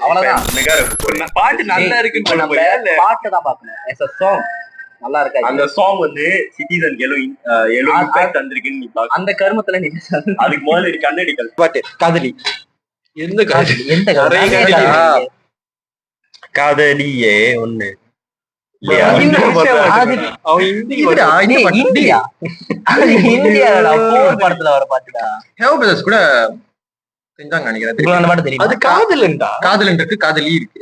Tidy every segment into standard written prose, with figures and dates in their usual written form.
அவ்வளவுதான். பாட்டு நல்லா இருக்குன்னு சொல்ல போறியா இல்ல பாட்டு தான் பாக்கணும். as a song நல்லா இருக்கா? அந்த சாங் வந்து சிட்டிசன் எலோ இம்பாக்ட் தந்திருக்குன்னு நீ பாக்க. அந்த கருமத்துல நீ அதுக்கு முதல்ல நீ கண்ணடிக்கல் பாட்டு காதலி. எந்த காதலி? எந்த காதலி? காதலியே ஒண்ணு படத்துல வர பாட்டுடா. கூட செஞ்சாங்க நினைக்கிறேன். அது காதலன்டா. காதலன் இருக்கு, காதலி இருக்கு.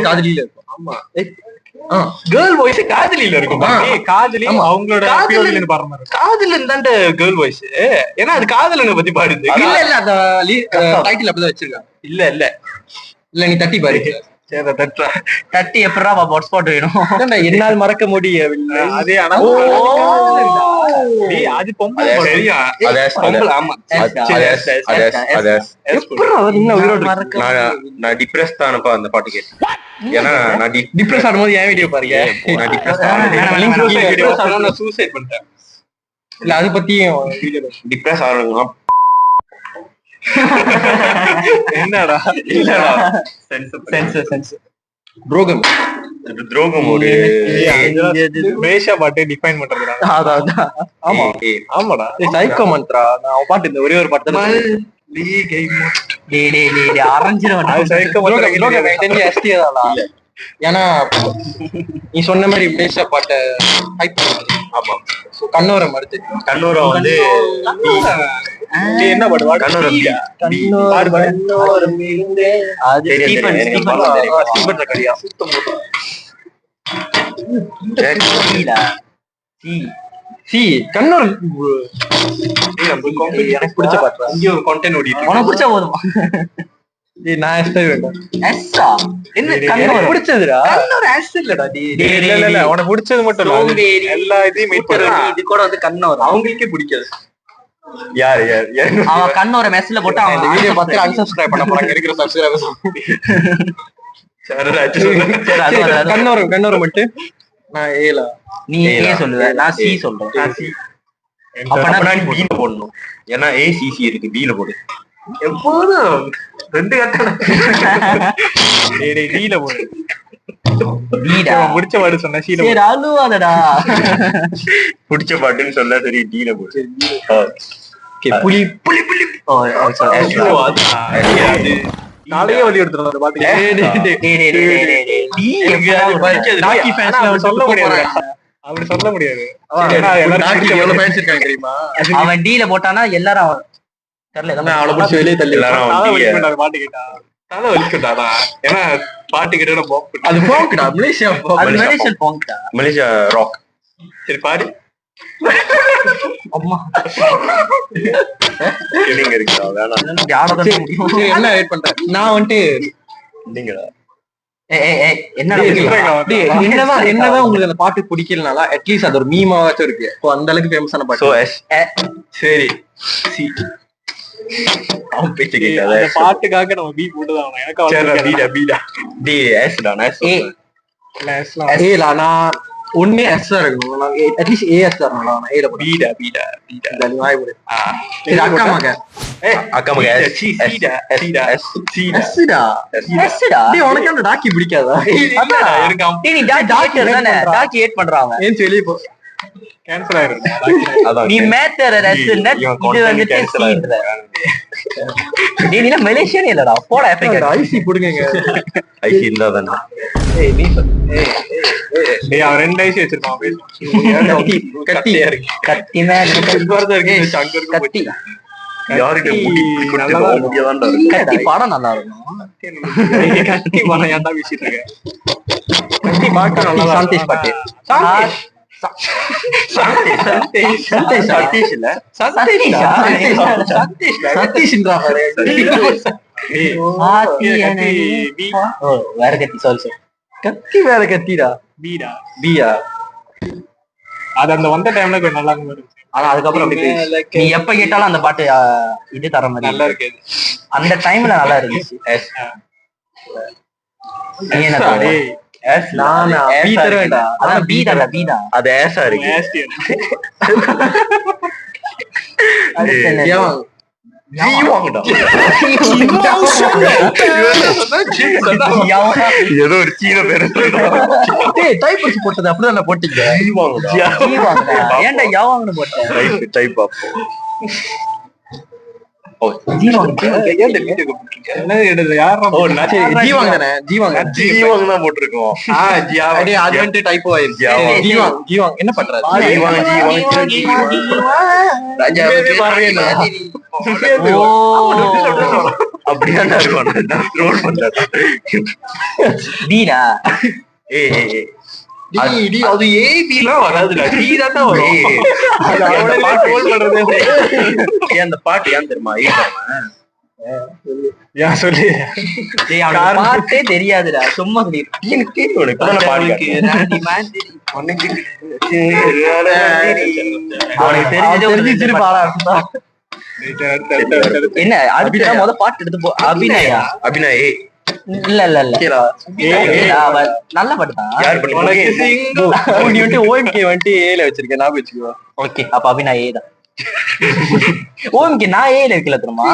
காதலியில இருக்கும். ஆமா, கேர்ள் வாய்ஸ் காதலியில இருக்கும். காதலி அவங்களோட காதலன் தான் கேர்ள் வாய்ஸ். ஏன்னா அது காதலனை பத்தி பாடுது. இல்ல இல்ல அந்த டைட்டில் அப்படிதான் வச்சிருக்காங்க. இல்ல இல்ல இல்ல நீ தட்டி பாரு. தட்டி எப்படா ஹாட் ஸ்பாட் வேணும்? என்னால் மறக்க முடியவில்லை. அதே ஆனா அது பொம்பளை. நான் டிப்ரெஸ் தானப்பா அந்த பாட்டு கேட்டேன். ஏன்னா நான் டிப்ரெஸ் ஆடும்போது என் வீடியோ பாருங்க. நான் சூசைட் பண்ணிட்டேன். இல்ல அது பத்தியும் டிப்ரெஸ் ஆடுறதுலாம் என்னடா? இல்லடா துரோகம். துரோகம் ஒரு மேஷா பாட்டு டிஃபைன் பண்றதுடா. ஆமா ஆமாடா. சைக்கோ மந்த்ரா நான் பாட்டு இந்த ஒரே ஒரு பாட்டு தான் ஏன்னா நீ சொன்ன மாதிரி மேஷா பாட்ட ஆமா கண்ணோரம் அடுத்து கண்ணோரம் வந்து என்ன பாடு? கண்ணோரம் எனக்கு பிடிச்ச பாட்டு. இங்க ஒரு கான்டென்ட் ஓடிட்டு உனக்கு பிடிச்ச போதுமா? நான் பிடிச்சதுடா. உனக்கு பிடிச்சது மட்டும் எல்லா இதையும் இது கூட வந்து கண்ணோரம் அவங்களுக்கே பிடிக்காது. யாரு யாரு அவன் கண்ணோர மெசேஜ்ல போட்டு அவன் வீடியோ பார்த்து அன்சப்ஸ்கிரைப் பண்ண போறாங்க. இருக்கிற சப்ஸ்கிரைபர்ஸ் கண்ணோரம் மட்டும் நான் ஏலா நீ ஏ சொல்லுவ, நான் சி சொல்றேன். நான் சி அப்பனா நான் பி போடணும். ஏன்னா ஏ சி சி இருக்கு, பி ல போடு. எப்போதும் ரெண்டு கட்டணும். பி ல போடு. பீடா புடிச்ச பாட்டு சொன்னா சி ல போடு. சரி அழுவாதடா. புடிச்ச பாட்டுன்னு சொன்னா சரி டி ல போடு. புலி புலி புலி நாளையே வழி எடுத்துறோம் அந்த பாட்டுக்கு. சொல்ல முடியாது, அப்படி சொல்ல முடியாது. தெரியுமா அவன் டீல போட்டானா எல்லாரும் தெரியல அவளை பிடிச்சி வெளியே தள்ளி எல்லாரும் பாட்டு கேட்டா தலை வலிக்கும்டாடா. ஏன்னா பாட்டு கேட்டா போக் அது போக்குடா. மலேசியா மலேசியா போக்குடா. Malaysia rock. சரி பாரு. அம்மா இருக்கா வேணாம். என்ன வெயிட் பண்றேன் நான் வந்துட்டு நீங்களா என்னதான் உங்களுக்கு அந்த பாட்டு பிடிக்கலனால அட்லீஸ்ட் அது ஒரு மீமாவாச்சும் இருக்கு. அந்த அளவுக்கு ஃபேமஸான பாட்டு. சரி பாட்டுக்காக நம்ம பீ போட்டுதான் எனக்கு நான் ஒண்ணே எஸ் இருக்கணும். அட்லீஸ்ட் ஏஎஸ் தரணும். ஏல பீடா பீடா பீடா வாய் போடு. சரி அக்கா மக அக்கா மக சீடா சீடா சீடா சீடா டேய் உனக்கு அந்த டாக்கி பிடிக்காதா? எனக்கு நீ டாக்டர் தானே, டாக்கி ஹேட் பண்றாங்க. ஏன் வெளிய போ கேன்சல் ஆயிரும். அதான் நீ மேட்டர் ரஸ் நட் இது வந்து சீட்ற. டேய் நீ மலேசியன் இல்லடா, போடா ஆப்பிரிக்கா. ஐசி புடுங்கங்க. ஐசி இருந்தா தானே. ஏய் நீ டேய் அவன் ரெண்டு ஐசி வச்சிருக்கான். கத்தி கத்தி மேல இங்கறத இருக்கு. அங்க இருக்கு கத்தி. யாருக்கு முடி குட்டி போக முடியாதான்டா. கத்தி படம் நல்லா இருக்கும். கத்தி படம் ஏன்டா வீசிட்டு இருக்க? கத்தி பாக்க நல்லா சாந்தேஷ் பாட்டு. சாந்தேஷ் சந்தேஷ் சதீஷ் இல்ல சதீஷ் சதீஷ் சதீஷ்ன்றா பாரு. வேற கத்தி சொல்ல கத்தி வேற கத்திடா. பீடா பீயா அது அந்த வந்த டைம்ல கொஞ்சம் நல்லா இருந்துச்சு. ஆனா அதுக்கப்புறம் நீ எப்ப கேட்டாலும் அந்த பாட்டு இது தர மாதிரி நல்லா இருக்கு. அந்த டைம்ல நல்லா இருந்துச்சு. ஏதோ ஒரு சீன பேரு டைப் வச்சு போட்டது அப்படிதான் போட்டீங்க. ஏன்டா யாவாங்கன்னு போட்டேன். டைப் போட்டிருக்கோம். என்ன பண்றாரு? அப்படியாண்டா இருக்கும். அது ஏபிலாம் வராதுடா, டி தான் வரும். அந்த பாட்டு ஏன் தெரியுமா? சொல்லி பாட்டே தெரியாதுடா, சும்மா எனக்கு என்ன அடுத்த முத பாட்டு எடுத்து போ. அபிநயா அபிநய் இல்ல இல்ல இல்ல நல்ல பாட்டு தான். ஓஎம்கே வந்துட்டு ஏல வச்சிருக்கேன், நான் வச்சுக்கோ. ஓகே, அப்ப அபிநயா ஏ தான். ஓஎம்கே நான் ஏல இருக்கல தெரியுமா?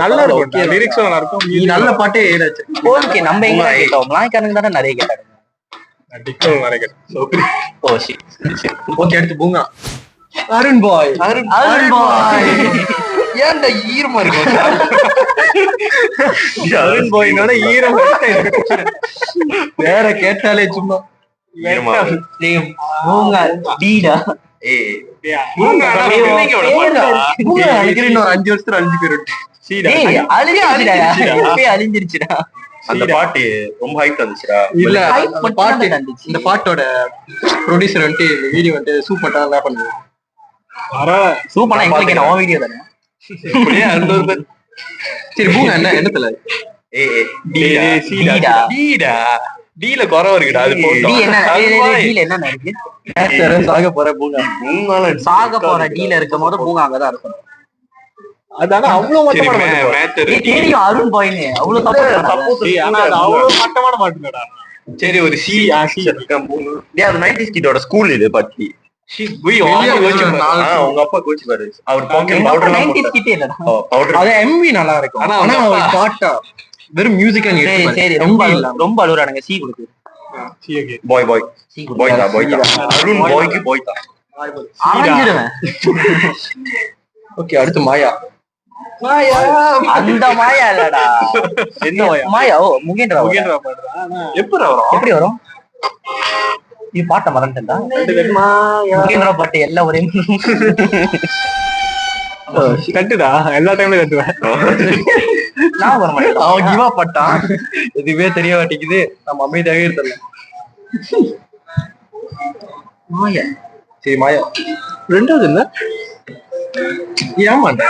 நல்லா இருக்கும், லிரிக்ஸ் நல்லா இருக்கும், நல்ல பாட்டே ஏல வச்சிருக்கேன். ஓஎம்கே நம்ம எங்க கேட்டோம், மலாய்க்காரங்க தானே நிறைய கேட்டாங்க. ஓகே, அடுத்து பூங்கா. அருண் பாய், அருண் பாய் ஏன்டா ஈரமா இருக்கும்? அருண் பாய்னால ஈரம் வேற கேட்டாலே சும்மா பூங்கா டீடா. இன்னொரு 5 வருஷத்துல அழிஞ்சு போயிடும். அழிஞ்சிருச்சுடா. அந்த பாட்டு ரொம்ப ஹைப் வந்துச்சுடா. இல்ல பாட்டு, இந்த பாட்டோட ப்ரொடியூசர் வந்துட்டு இந்த வீடியோ வந்துட்டு சூப்பர் என்ன பண்ணுது. சூப்பரா எங்களுக்கு என்ன வீடியோ தானே. சரி பூங்கா என்ன தல? டீல குறை இருக்குடா. அது சாக போற பூங்கா, சாக போற டீல இருக்கும் போது பூங்கா அங்கதான் இருக்கும். அதான அவ்வளவு தெரியும் அருண் பாய்னு அவ்வளவு மட்டமான மாட்டுடா. சரி ஒரு சி அது 90s கிட்டோட ஸ்கூல் இது பத்தி. உங்க அப்பா கோச்சு பாரு, அவர் எம்வி நல்லா இருக்கும். ஆனா பாட்டா வெறும் மியூசிக். சரி ரொம்ப அழுறானுங்க. சி கொடுக்கு. பாய் பாய் பாய் தான் பாய் தான். அருண் பாய்க்கு பாய் தான். அரைஞ்சிடுவேன். ஓகே, அடுத்து மாயா. அந்த மாயா இல்லடா. என்ன மாயா? ஓ முகேந்திரா. எப்படி வரும்? இது பாட்ட மறந்துட்டா. முகேந்திரா பாட்டு எல்லாம் ஒரே கட்டுடா, எல்லா டைம்ல கட்டுவேன். நான் வர மாட்டேன். அவன் கிவா பட்டான், எதுவே தெரிய மாட்டேங்குது. நம்ம அமைதியாவே இருந்தல. மாயா. சரி மாயா. ரெண்டாவது என்ன? ஏமாண்டா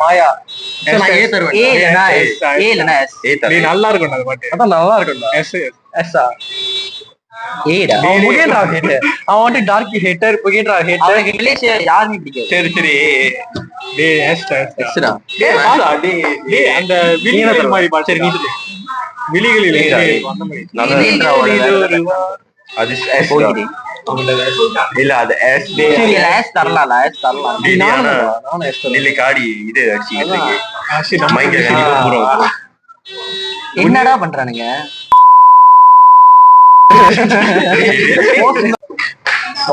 மாயா. நல்லா இருக்கும் அது பாட்டு. அதான் நல்லா இருக்கும். அவன் வந்து டார்க் ஹேட்டர், புகேட்ரா ஹேட்டர். யாருமே பிடிக்காது. சரி சரி. அந்த விழிகள் மாதிரி பாட்டு. சரி நீ சொல்லு. விழிகளில் இல்ல அது இது என்னடா பண்றானுங்க?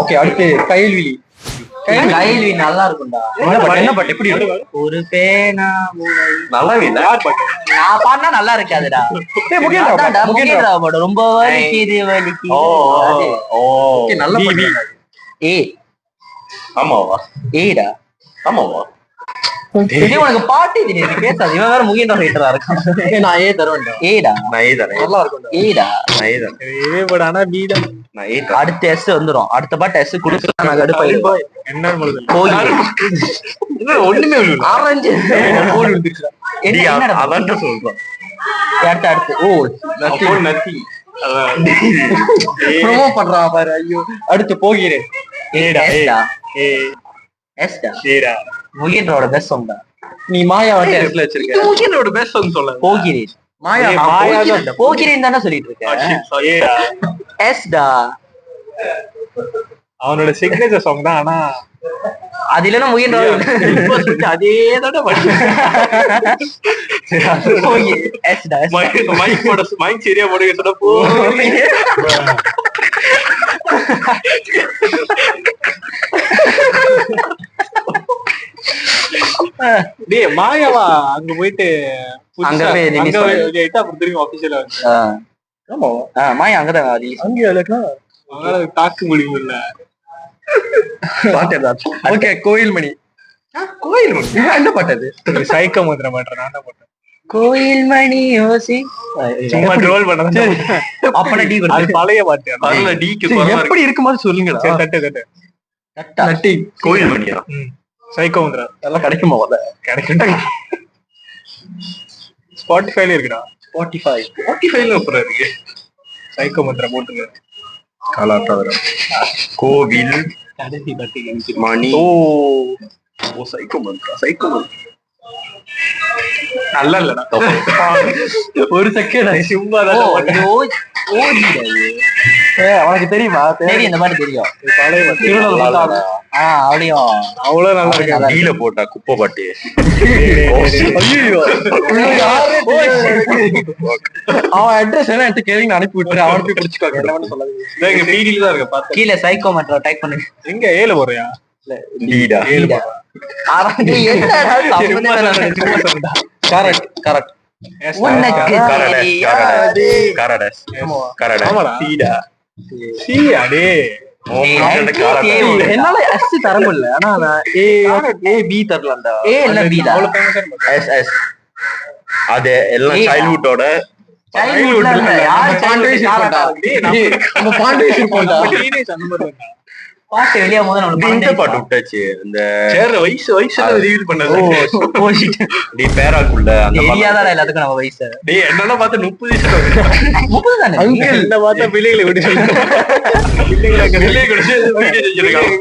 ஓகே, அடுத்து கயல்விழி. கயல்வி நல்லா இருக்கும்டா. என்ன பாட்டு? எப்படி ஒரு பேனா நல்லா நான் பாடினா நல்லா இருக்காதுடா. முகேந்திரா பாடு ரொம்ப வலிக்குது வலிக்குது. நல்ல பாட்டு. ஏ ஆமாவா? ஏடா ஆமாவா? உனக்கு பாட்டு தெரியாது, பேசாது. இவன் வேற முகேந்திரா ஹேட்டரா இருக்கான். நான் ஏ தருவேன்டா. ஏடா நான் ஏ தரேன். நல்லா இருக்கும். ஏடா நான் ஏ தரேன். ஏ பட் ஆனா பி தான். நான் ஏ அடுத்த எஸ் வந்துரும். அடுத்த பாட்டு எஸ் குடுக்கலாம். நான் கடுப்பாயிடுவேன். என்ன பண்ணுது? ஒண்ணுமே இல்ல. ஆரஞ்சு போன் விழுந்துச்சுடா. அதான் சொல்றேன். அடுத்து ஓ நத்தி ப்ரோமோ பண்றா பாரு. ஐயோ, அடுத்து போகிறேன். ஏடா எஸ்டா முகேந்திராவோட பெஸ்ட் சாங் தான். நீ மாயா வந்து எஸ்ல வச்சிருக்க. முகிலோட பெஸ்ட் சாங் சொல்ல. போகிறேன். மாயா போகிறேன் தானே சொல்லிட்டு இருக்கேன். எஸ்டா. அவனோட சிக்னேச்சர் சாங் தான். ஆனா அது இல்லன்னா முகில் ராவ் அதே தான எஸ்டா. மைக் சரியா போடுங்க சொன்னா போ. டேய் மாயாவா அங்க போயிட்டு அங்க போய் அப்புறம் திரும்பி ஆபீஸ்ல வந்து ஆமா மாயா அங்கதான் அவங்களால தாக்கு முடியும் இல்ல. பாட்டு ஏதாச்சும். ஓகே கோயில் மணி. கோயில் மணி என்ன பாட்டு அது? சைக்கோ முத்திர மாட்டேன். நான் தான் போட்டேன். கோயில் மணி யோசி சும்மா ட்ரோல் பண்ணதான். அப்பனா டி அது பழைய பாட்டு. வரல டிக்கு எப்படி இருக்குமாது சொல்லுங்கடா. சரி தட்டு தட்டு. நட்டி கோயில் மணியா? சைக்கோ முத்திர அதெல்லாம் கிடைக்குமா? கிடைக்கட்டாங்க. ஸ்பாட்டிஃபைல இருக்குடா. ஸ்பாட்டிஃபைல அப்புறம் இருக்கு. சைக்கோ முத்திர போட்டுங்க. காலாட்டாவரம் கோவில் கடைசி பாட்டு மணி. ஓ சைக்கோ மந்த்ரா. நல்லா இல்லடா. ஒரு செகண்ட் சும்மா அவனுக்கு தெரியுமா? சரி இந்த மாதிரி தெரியும். பழைய பாட்டு. அப்படியும் அவ்வளவு நல்லா இருக்கு. டீல போட்டா குப்பை பாட்டு. அவன் அட்ரஸ் எல்லாம் என்கிட்ட கேள்வி அனுப்பி விட்டுரு. அவன் போய் பிடிச்சுக்கோங்க. என்ன பண்ண சொல்லாதீங்க. இங்க பீடியில தான் இருக்க பாத்து. கீழே சைக்கோ மட்ரோ டைப் பண்ணு. எங்க ஏல போறியா? டீடா. Correct correct. உனக்கு தெரியாது. கரடஸ். ஆமாடா. சீடா. சீயா டேய். என்னால எஸ் தர முடியல. ஆனா நான் ஏ பி தரலாம்டா. ஏ இல்ல பி தான். அவ்வளவு ஃபேமஸா இருக்கு. Yes yes. அது எல்லாம் சைல்ட்ஹுட்டோட சைல்ட்ஹுட்ல இல்ல. யார் நம்ம பாண்டியேஷன் போண்டா. டீனேஜ் அந்த மாதிரி தான். பாட்டு வெளிய போது நம்ம இந்த பாட்டு விட்டாச்சு. இந்த சேர் வயசுல ரிவீல் பண்ணது. Oh shit. டி பேராக்குள்ள அந்த ஏரியா தான் எல்லாத்துக்கும் நம்ம வயசு. டேய் என்னன்னா பார்த்தா 30 வயசு 30 தானே. அங்க இந்த பார்த்தா பிள்ளைகளை விட்டு சொல்லுங்க. பிள்ளைகளை குடிச்சு வீடியோ செஞ்சிருக்காங்க.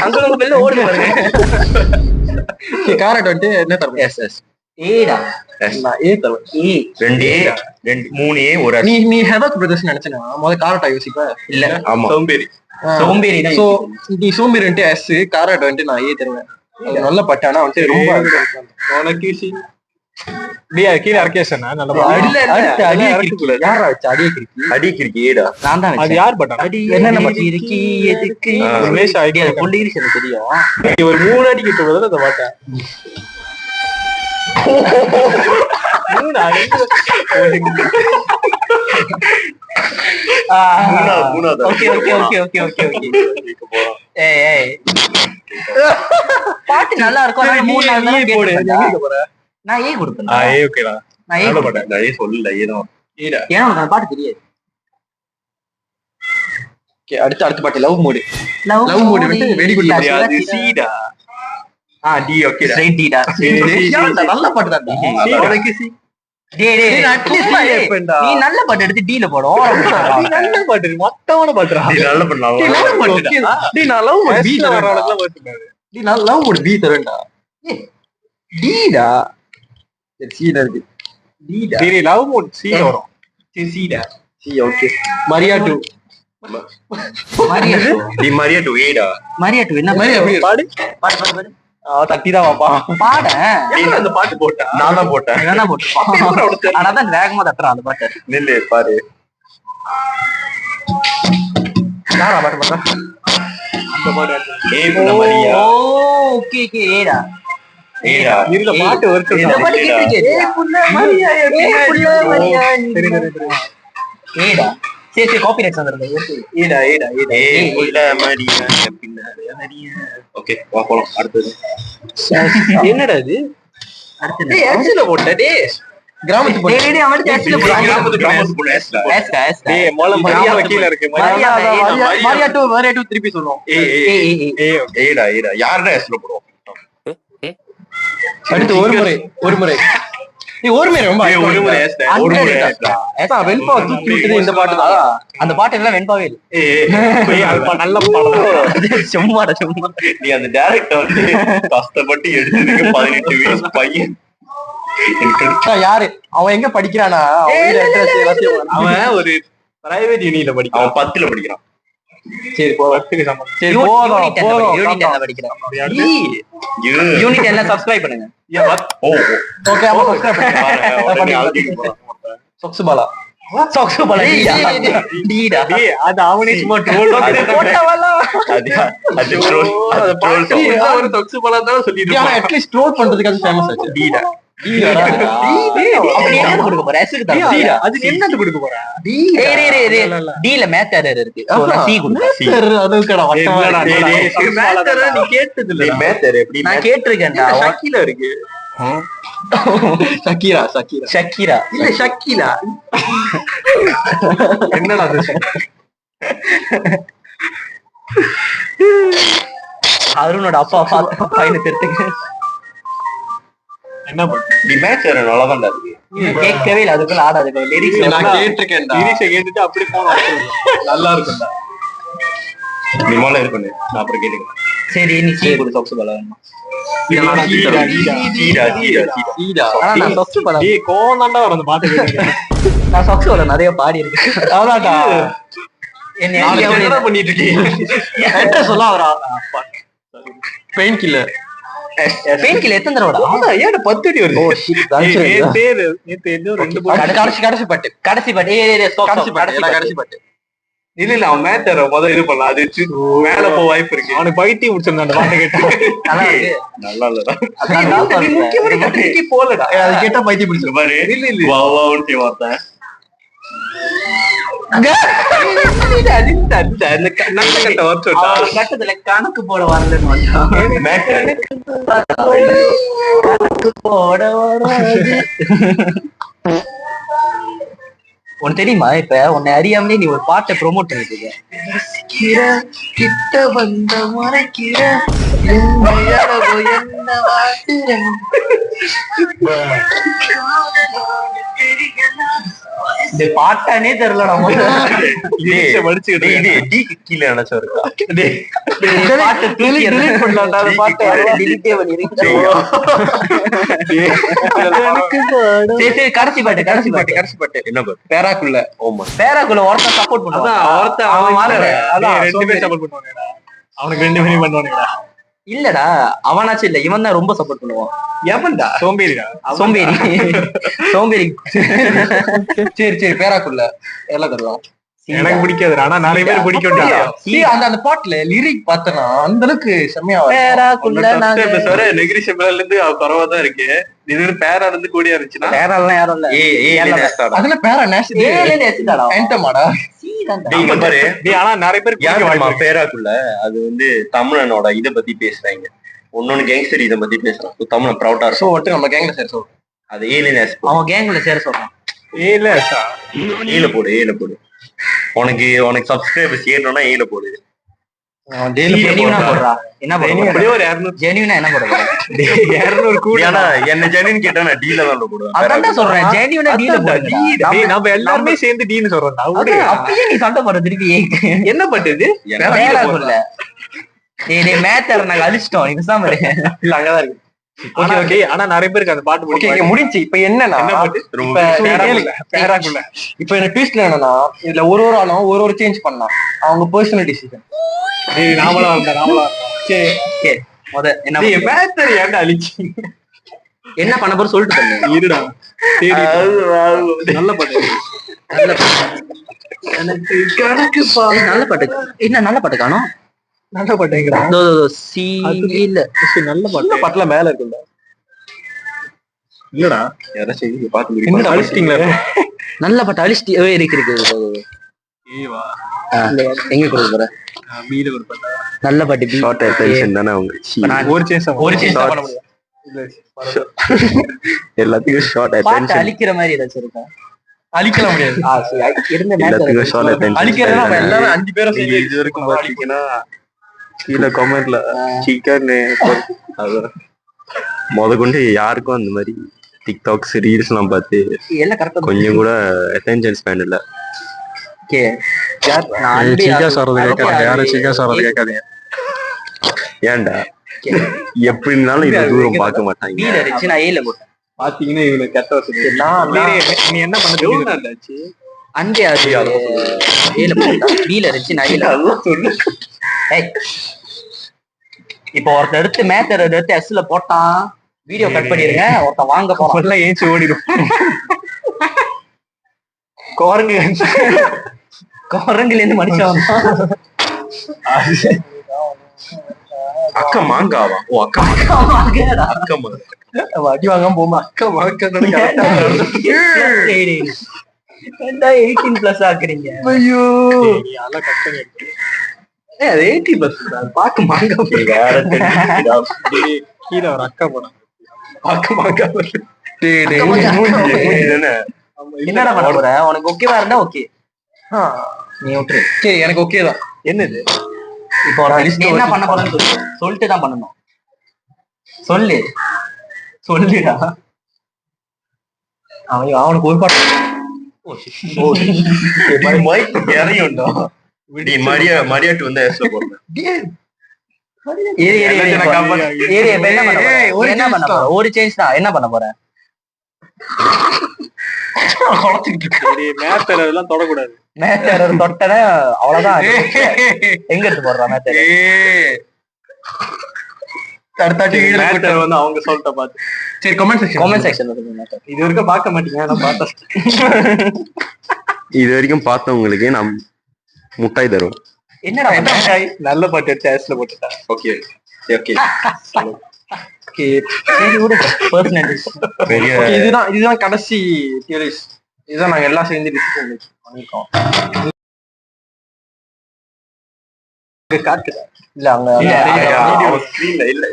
அங்க வெளில ஓடுது பாருங்க. காரட் வந்து என்ன தரணும்? Yes yes. ஏடா. நான் ஏ தரேன். ஏ 2 ஏ 3 ஏ ஒரு நீ ஹெவக் பிரதர்ஸ் நினைச்சனா முத காரட்டா யோசிப்ப. இல்ல ஆமா சோம்பேறி. சோம்பேறி தான். சோ நீ சோம்பேறி வந்து எஸ், காரட் வந்து நான் ஏ தருவேன். அது நல்ல பட்டானா வந்து ரொம்ப உனக்கு சி டேய் அது கீழ அர்கேஷனா நல்ல இல்ல அடுத்து அடி அடி கிரிக்கி. யாரா வச்ச அடி கிரிக்கி? அடி கிரிக்கி ஏடா. நான் தான் அது வச்சேன். யார் பட்டா? என்னென்ன அடி கிரிக்கி எதுக்கு? இங்கிலீஷ் ஐடியா அது பொல்லிகிரிஸ் எனக்கு தெரியும். ஒரு 3 அடி கிட்ட வரது அந்த பாட்டா. 3 அடி. மூணாவது. Okay okay okay okay okay okay. ஏய் பாட்டு நல்லா இருக்கும். நான் 3 நாள் தான் கேட்டேன். நான் ஏ கொடுத்தேன். ஏ ஓகேடா. நான் ஏ நல்ல கொடுத்தேன். நான் சொல்லல ஏதோ ஏடா. ஏன்னா உனக்கு அந்த பாட்டு தெரியாது. ஓகே அடுத்த பாட்டு love mood. Love Love mood வந்து very good. அது சீடா. டி ஓகேடா. ஸ்ட்ரைட் டீடா. நல்ல பாட்டு தான். உனக்கு சி. டேய் டேய் atleast சும்மா D டேய். எப்பண்டா? நீ நல்ல பாட்டு எடுத்து டீல போடு. நீ நல்ல பாட்டு மொத்தமான பாட்டுடா. நீ நல்ல பண்ணலாம். டேய் நான் லவ் மூட் பி பீச்ல தரேன். வரவளக்குலாம் பாத்துட்டாரு. டேய் நான் லவ் மூட் பி தரேன்டா. டீடா. சரி சீடா இருக்கு. டீடா. சரி லவ் மூட் சி வரும். சீடா. C okay. மரியா 2. மரியா டி மரியா டு ஏடா. மரியா டு என்ன மரியா எப்படி பாடு பாடு பாடு பாடு. தட்டி தான் வாப்பா. பாட ஏன் அந்த பாட்டு போட்டா? நான் தான் போட்டேன். என்னன்னா போட்டு. ஆனா தான் வேகமா தட்டுறான் அந்த பாட்டு. நில்லு பாரு. யாரா பாட்டு பாட்டா? அந்த பாட்டு ஏய் புள்ள மரியா. ஓகே ஓகே ஏடா. ஏடா. இருல பாட்டு வருது. இந்த பாட்டு கேட்டிருக்கே. ஏய் புள்ள மரியா ஏய் புள்ள மரியா. சரி சரி சரி. ஏடா. சரி சரி காப்பிரைட்ஸ் வந்துருங்க. ஏடா ஏடா ஏடா. ஏய் புள்ள மரியா பின்னாடி மரியா. ஓகே வா போலாம் அடுத்து. என்னடா இது? அடுத்து டேய் எக்ஸ்ல போட்ட டேய். கிராமத்து போட்ட. டேய் டேய் அவன் எஸ்ல போறாங்க. கிராமத்து புள்ள எஸ்ல. எஸ்டா எஸ்டா. டேய் மோல மரியா கீழ இருக்கு. மரியா மரியா 2 திருப்பி சொல்றோம். ஏய் ஏய் ஏய் ஏய் ஏடா ஏடா யாரடா எஸ்ல போடுவோம்? அடுத்து ஒரு முறை நீ ஒரு முறை ரொம்ப ஒரு முறை ஏசுடா, ஒரு முறை ஏசுடா. வெண்பாவை தூக்கி விட்டது இந்த பாட்டு தான். அந்த பாட்டு எல்லாம் வெண்பாவே இல்லை. நல்ல படம். சும்மாடா சும்மா. நீ அந்த டைரக்டர் வந்து கஷ்டப்பட்டு எடுத்ததுக்கு 18 வயசு பையன். யாரு அவன் எங்க படிக்கிறானா? அவன் ஒரு பிரைவேட் யூனில படிக்கிறான். அவன் 10ல படிக்கிறான். சரி சரி யூனிட் என்ன படிக்கிறான்? யூனிட் என்ன சப்ஸ்கிரைப் பண்ணுங்க. ஓகே அப்ப சப்ஸ்கிரைப் சொக்சு பாலா சொக்சு பாலா டீடா. அது அவனே சும்மா ட்ரோல் ஒரு சொக்சு பாலா தான் சொல்லிட்டு அட்லீஸ்ட் ட்ரோல் பண்றதுக்கு அது ஃபேமஸ் ஆச்சு. டீடா அப்படி என்ன கொடுக்க போற? எஸ்க்கு தான். அதுக்கு என்னது கொடுக்க போற? டீல மேத்தர் இருக்கு. சி கொடுங்க. அதுக்கடா நீ கேட்டது இல்ல. மேத்தர் எப்படி? நான் கேட்டிருக்கேன்டா. ஷக்கீலா இருக்கு. ஷக்கீரா ஷக்கீரா ஷக்கீரா இல்ல ஷக்கீலா. என்னடா அது? அருணோட அப்பா பையனை திருத்துங்க. என்ன பண்ணு? தி மேத்தர் நல்லாதான் இருக்கு. கேட்கவே இல்லை. அதுக்குள்ள ஆடாது. லிரிக்ஸ் நான் கேட்டிருக்கேன்டா. லிரிக்ஸை கேட்டுட்டு அப்படி போன நல்லா இருக்கும்டா. நீ முதல்ல இருக்கணும், நான் அப்புறம் கேட்டுக்கிறேன். சரி நீ சி கொடு. சொக்சு பாலா வேணுமா? நான் சொக்சு பாலா கோவம் தாண்டா வரும் அந்த பாட்டு கேட்டு. நான் சொக்சு பாலா நிறைய பாடி இருக்கேன். அதான்டா என்ன பண்ணிட்டு இருக்கீங்க? சொல்ல வரா பெயின் கில்லர். பெயின் கில்லர் எத்தனை தடவைடா? ஏன் 10 அடி வருது? கடைசி பாட்டு கடைசி பாட்டு கடைசி பாட்டு. இல்ல அவன் மேத்தர் முதல்ல இது பண்ணலாம். அது மேல போக வாய்ப்பு இருக்கு. அவனுக்கு பைத்தியம் முடிச்சிருந்தான் அந்த பாட்டை கேட்டு. நல்லா இருக்கு. நல்லா இல்லடா. போலடா அது கேட்டா பைத்தியம் பிடிச்சிரும் பாரு. வா வான்னு செய்ய மாட்டேன். கட்டத்துல கணக்கு போட வரலன்னு போட வராது. உனக்கு தெரியுமா? இப்ப உன்னை அறியாமலே நீ ஒரு பாட்டை ப்ரோமோட் பண்ணிட்டு இருக்க. கிட்ட வந்த மறைக்கிற இந்த பாட்டானே தெரியலடா. கீழே நினைச்சா இருக்கா? கடைசி பாட்டு என்ன பாட்டு? பேராக்குள்ள பேராக்குள்ள ஒருத்தன் சப்போர்ட் பண்ணுவான். அவனுக்கு 2 பேரும் பண்ணுவானுங்கடா. இல்லடா அவனாச்சும் இல்ல, இவன் தான் ரொம்ப சப்போர்ட் பண்ணுவான். எவன்டா? சோம்பேறிடா. சோம்பேறி. சரி பேராக்குள்ள எல்லாம் தருவான். எனக்கு பிடிக்காது. ஆனா நிறைய பேர் பிடிக்கும்டா. அந்த பாட்டுல லிரிக் பார்த்தனா அந்த அளவுக்கு செம்மையா இருந்து பரவாதான் இருக்கு. இது பேரா இருந்து கூடியா இருந்துச்சுன்னா பேரெல்லாம் யாரும் இல்ல. அதுல பேரா நேசிடாடா. ஆனா நிறைய பேர் பேராக்குள்ள அது வந்து தமிழனோட இதை பத்தி பேசுறாங்க. ஒன்னொன்னு கேங்ஸ்டர் இதை பத்தி பேசுறான். தமிழன் ப்ரௌடா இருக்கும். நம்ம கேங்ல சேர சொல்றோம். அது ஏலியன் அவன் கேங்ல சேர சொல்றான். ஏல போடு. உனக்கு சப்ஸ்கிரைபர்ஸ் ஏறணும்னா ஏல போடு. என்ன என்ன ஜெனின் கேட்டா நான் டீல தான் போடுவேன். அதான் சொல்றேன். நம்ம எல்லாருமே சேர்ந்து டீன்னு சொல்றோம். அப்படியே நீ சண்டை போடுற திருப்பி என்ன பட்டுது? மேத்தர் நாங்க அழிச்சிட்டோம். நீ பேசாம இல்ல அங்கதான் இருக்கு. ஆனா நிறைய பேருக்கு அந்த பாட்டு முடிஞ்சு. இப்ப என்னன்னா இப்ப எனக்கு ட்விஸ்ட்ல என்னன்னா இதுல ஒரு ஆளும் ஒரு சேஞ்ச் பண்ணலாம். அவங்க பர்சனல் டிசிஷன். என்ன பண்ண போற சொல்லிட்டு இருடா. நல்ல பாட்டு. எனக்கு கணக்கு நல்ல பாட்டு. என்ன நல்ல பாட்டு காணோம்? நல்ல பாட்டுங்களா? நல்ல பாட்டுல மேல இருக்குல்ல. இல்லடா யாராச்சும் பாத்து அழிச்சிட்டீங்களா? நல்ல பாட்டு அழிச்சிட்டு இருக்கு. எங்க கொடுக்க போற? நல்ல பாட்டு ஷார்ட் அட்டென்ஷன் தானே அவங்க. ஒரு சேஞ்ச் பண்ண முடியும். எல்லாத்துக்கும் ஷார்ட் பாட்டு அட்டென்ஷன். அழிக்கிற மாதிரி ஏதாச்சும் இருக்கா? அழிக்கல முடியாது. எல்லாத்துக்கும் ஷார்ட் அட்டென்ஷன். அழிக்கிறதுனா நம்ம எல்லாரும் 5 பேரும் நீங்க இது வரைக்கும் பாத்தீங்கன்னா கீழே கமெண்ட்ல சிக்கன் முத கொண்டு யாருக்கும் அந்த மாதிரி டிக்டாக்ஸ் ரீல்ஸ் எல்லாம் பார்த்து எல்லாம் கரெக்டா கொஞ்சம் கூட அட்டென்ஷன் ஸ்பேன் இல்ல. ஓகே சீக்கா சொல்றது கேட்காதீங்க, யாரும் சீக்கா சொல்றது கேட்காதீங்க. ஏன்டா எப்படினாலும் இது தூரம் பார்க்க மாட்டாங்க. வீடு அடிச்சு நான் ஏல போட்டேன். பாத்தீங்கன்னா இவனுக்கு கெட்ட வசதி. நீ என்ன பண்ண அங்கே அது ஏல போட்டா வீல அடிச்சு நான் ஏல இப்போ ஒருத்தர் எடுத்து மேத்தர் எடுத்து எஸ்ல போட்டான். வீடியோ கட் பண்ணிருங்க. ஒருத்தன் வாங்க போறான். ஏஞ்சி ஓடிடும். குரங்குல இருந்து மனுஷன் வந்தான். அக்கா மாங்காவா? ஓ அக்கா அக்கா அடி வாங்காம போமா. அக்கா மாங்க 18+ ஆக்குறீங்க. ஐயோ அதெல்லாம் கஷ்டம். அது 18+ பாக்க மாங்க வேற கீழே ஒரு அக்கா போனான். பாக்க மாங்க. என்னடா பண்ண போற? உனக்கு ஓகேவா இருந்தா ஓகே, நீ விட்டுரு. சரி எனக்கு ஓகே தான். என்னது இப்போ நீ என்ன பண்ண போறன்னு சொல்லிட்டு தான் பண்ணணும். சொல்லுடா. அவனுக்கு ஒரு பாட்டு இறையுண்டோ மரியாட்டு வந்து எஸ்ல போடுறேன். என்ன பண்ண போற? ஒரு சேஞ்ச் தான். என்ன பண்ண போற? மேத்தர் எல்லாம் தொடக்கூடாது. மேத்தர் தொட்டன அவ்வளவுதான். எங்க எடுத்து போடுறா மேத்தர்? மேட்டர் வந்து அவங்க சொல்லிட்ட பாத்து. சரி கமெண்ட் செக்ஷன் இது வரைக்கும் பார்க்க மாட்டீங்க. நான் பார்த்தேன். இது வரைக்கும் பார்த்தவங்களுக்கு நான் முட்டாய் தருவேன். என்னடா நல்ல பாட்டு எடுத்து ஆஸ்ல போட்டுட்டா. ஓகே ஓகே ஓகே சரி விடு. பர்சனல் பெரிய இதுதான் கடைசி தியரிஸ். இதுதான் நாங்க எல்லாம் சேர்ந்து டிஸ்கஷன் பண்ணிருக்கோம். காட்டுறேன் இல்ல அங்க ஸ்கிரீன்ல இல்ல.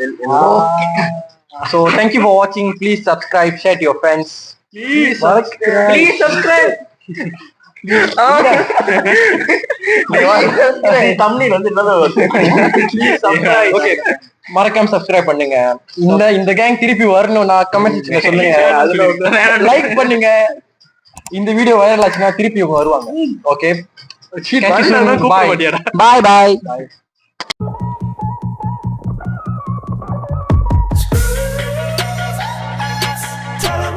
So thank you for watching. Please subscribe, share to your friends. Please subscribe. Thumbnail வந்து ஓகே மறக்காம சப்ஸ்கிரைப் பண்ணுங்க. இந்த கேங் திருப்பி வரணும்னா கமெண்ட் செக்ஷன்ல சொல்லுங்க. அதுல லைக் பண்ணுங்க. இந்த வீடியோ வைரல் ஆச்சுன்னா திருப்பி வருவாங்க. ஓகே பாய் பாய் பாய்.